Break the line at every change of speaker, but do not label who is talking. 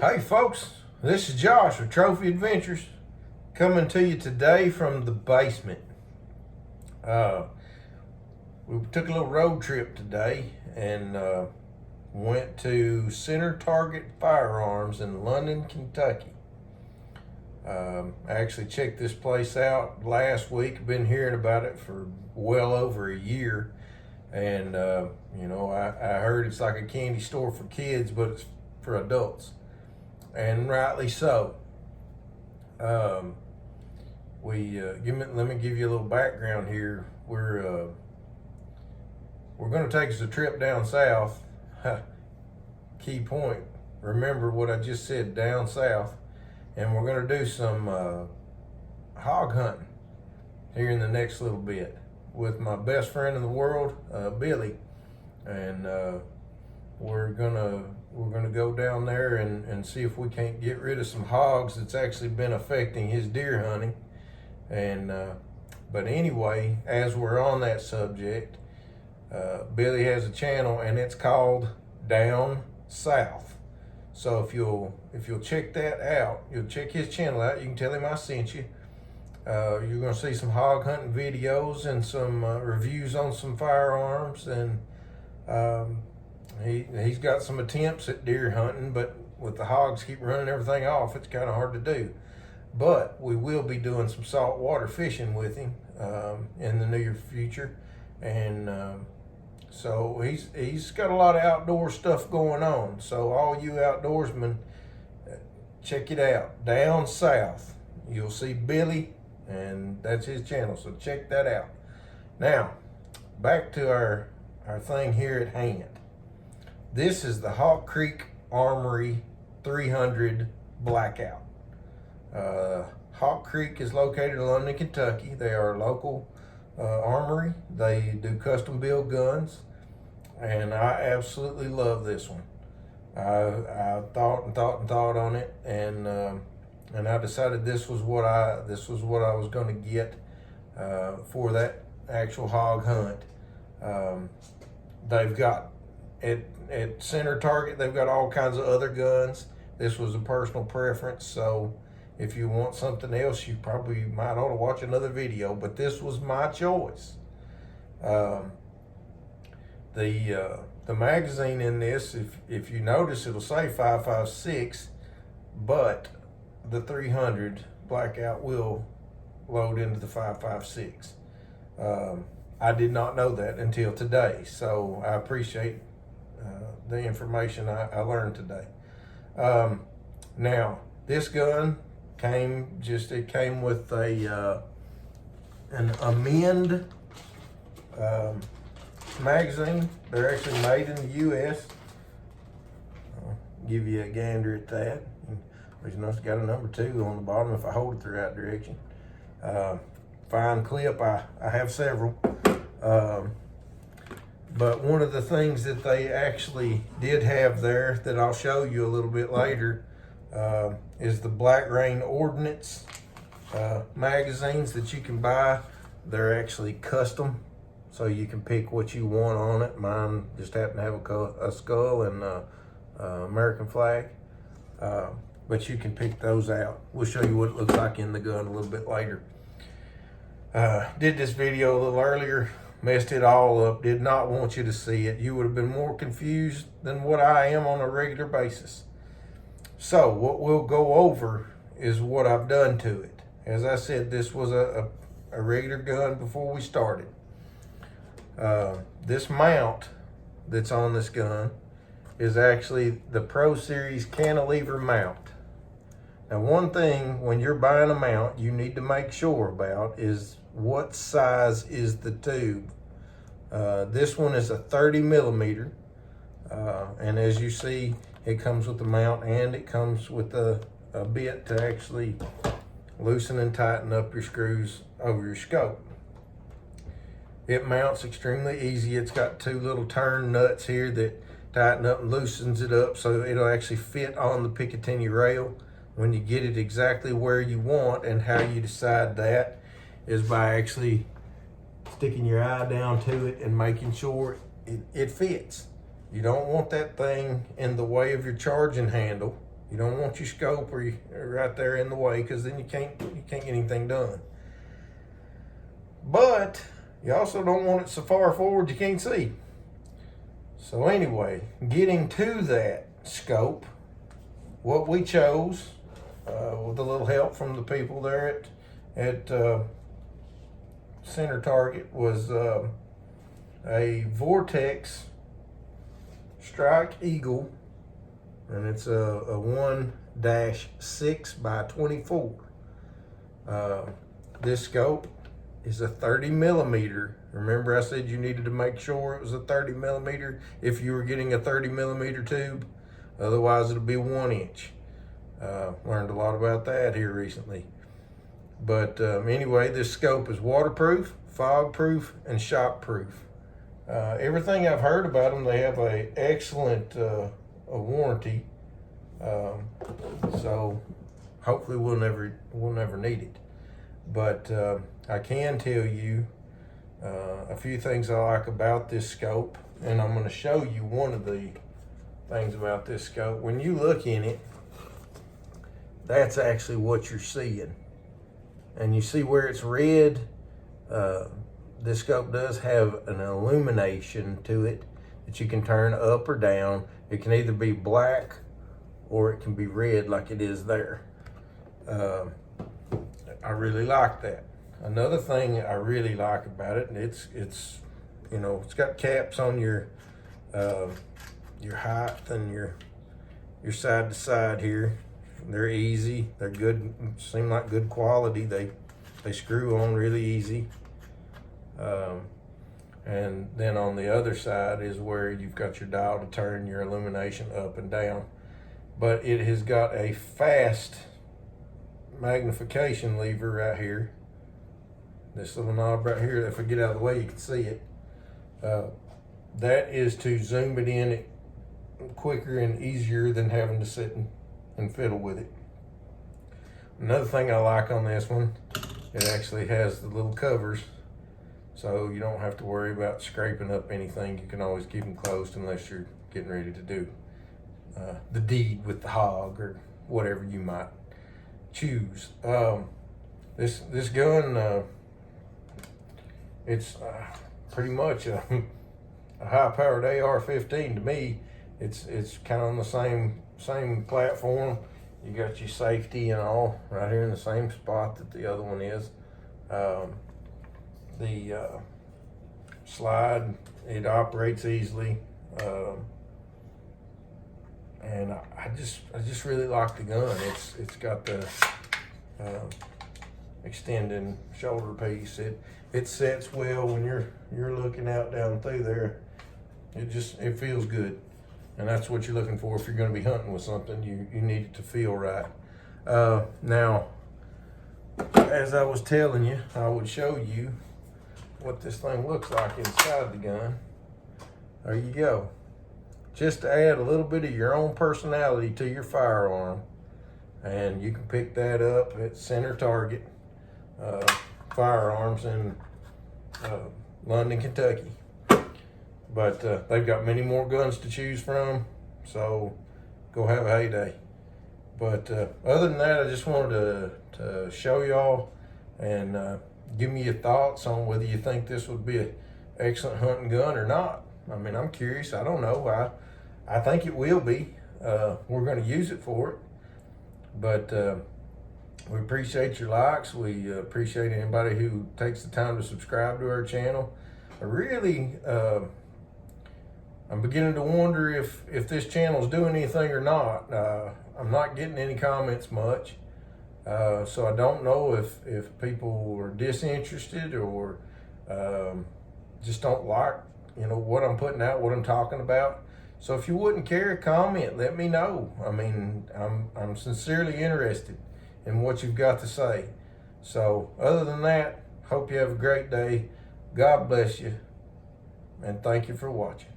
Hey folks, this is Josh with Trophy Adventures, coming to you today from the basement. We took a little road trip today and went to Center Target Firearms in London, Kentucky. I actually checked this place out last week. I've been hearing about it for well over a year, and I heard it's like a candy store for kids, but it's for adults, and rightly so. Let me give you a little background here. We're going to take us a trip down south. Key point, remember what I just said, down south. And we're going to do some hog hunting here in the next little bit with my best friend in the world, Billy. And we're gonna go down there and see if we can't get rid of some hogs that's actually been affecting his deer hunting. And but anyway, as we're on that subject, Billy has a channel and it's called Down South. So if you'll check that out, you'll check his channel out. You can tell him I sent you. You're gonna see some hog hunting videos and some reviews on some firearms, and he's got some attempts at deer hunting, but with the hogs keep running everything off, it's kind of hard to do. But we will be doing some saltwater fishing with him in the near future, and so he's got a lot of outdoor stuff going on. So all you outdoorsmen, check it out. Down South, you'll see Billy, and that's his channel. So check that out. Now, back to our thing here at hand. This is the Hawk Creek Armory 300 Blackout. Hawk Creek is located in London, Kentucky. They are a local armory. They do custom build guns, and I absolutely love this one. I thought on it, and I decided this was what I was going to get for that actual hog hunt. They've got at Center Target, they've got all kinds of other guns. This was a personal preference, so if you want something else, you probably might ought to watch another video, but this was my choice. The magazine in this, if you notice, it'll say 5.56, but the 300 Blackout will load into the 5.56. I did not know that until today, so I appreciate the information I learned today. Now, this gun came with an amend magazine. They're actually made in the U.S. I'll give you a gander at that. You know, it's got a number 2 on the bottom if I hold it the right direction. Fine clip. I have several. But one of the things that they actually did have there that I'll show you a little bit later is the Black Rain Ordnance magazines that you can buy. They're actually custom, so you can pick what you want on it. Mine just happen to have a skull and American flag, but you can pick those out. We'll show you what it looks like in the gun a little bit later. Did this video a little earlier, messed it all up, did not want you to see it. You would have been more confused than what I am on a regular basis. So what we'll go over is what I've done to it. As I said, this was a regular gun before we started. This mount that's on this gun is actually the Pro Series cantilever mount. Now, one thing when you're buying a mount you need to make sure about is what size is the tube. This one is a 30 millimeter, and as you see, it comes with the mount and it comes with a bit to actually loosen and tighten up your screws over your scope. It mounts extremely easy. It's got 2 little turn nuts here that tighten up and loosens it up so it'll actually fit on the Picatinny rail when you get it exactly where you want. And how you decide that is by actually sticking your eye down to it and making sure it fits. You don't want that thing in the way of your charging handle. You don't want your scope or right there in the way, because then you can't get anything done. But you also don't want it so far forward you can't see. So anyway, getting to that scope, what we chose, with a little help from the people there at Center Target, was a Vortex Strike Eagle, and it's a 1-6 by 24. This scope is a 30 millimeter. Remember I said you needed to make sure it was a 30 millimeter if you were getting a 30 millimeter tube. Otherwise it'll be 1 inch. Learned a lot about that here recently. But anyway, this scope is waterproof, fog proof, and shock proof. Everything I've heard about them, they have a excellent a warranty. So hopefully we'll never need it. But I can tell you a few things I like about this scope, and I'm going to show you one of the things about this scope. When you look in it, that's actually what you're seeing. And you see where it's red, this scope does have an illumination to it that you can turn up or down. It can either be black or it can be red like it is there. I really like that. Another thing I really like about it, and it's you know, it's got caps on your height and your side to side here. They're easy. They're good. Seem like good quality. They screw on really easy. And then on the other side is where you've got your dial to turn your illumination up and down. But it has got a fast magnification lever right here. This little knob right here, if I get out of the way you can see it. That is to zoom it in quicker and easier than having to sit and fiddle with it. Another thing I like on this one, it actually has the little covers, so you don't have to worry about scraping up anything. You can always keep them closed unless you're getting ready to do the deed with the hog or whatever you might choose. This gun, it's pretty much a high-powered AR-15 to me. It's kind of on the same platform. You got your safety and all right here in the same spot that the other one is. The slide, it operates easily, and I just really like the gun. It's got the extending shoulder piece. It sets well when you're looking out down through there. It feels good. And that's what you're looking for if you're going to be hunting with something. You need it to feel right. Now, as I was telling you, I would show you what this thing looks like inside the gun. There you go. Just to add a little bit of your own personality to your firearm. And you can pick that up at Center Target Firearms in London, Kentucky. But they've got many more guns to choose from, so go have a heyday. But other than that, I just wanted to show y'all and give me your thoughts on whether you think this would be an excellent hunting gun or not. I mean, I'm curious. I don't know. I think it will be. We're going to use it for it. But we appreciate your likes. We appreciate anybody who takes the time to subscribe to our channel. I really... I'm beginning to wonder if this channel is doing anything or not. I'm not getting any comments much, so I don't know if people are disinterested or just don't like what I'm putting out, what I'm talking about. So if you wouldn't care, comment, let me know. I mean, I'm sincerely interested in what you've got to say. So other than that, hope you have a great day. God bless you, and thank you for watching.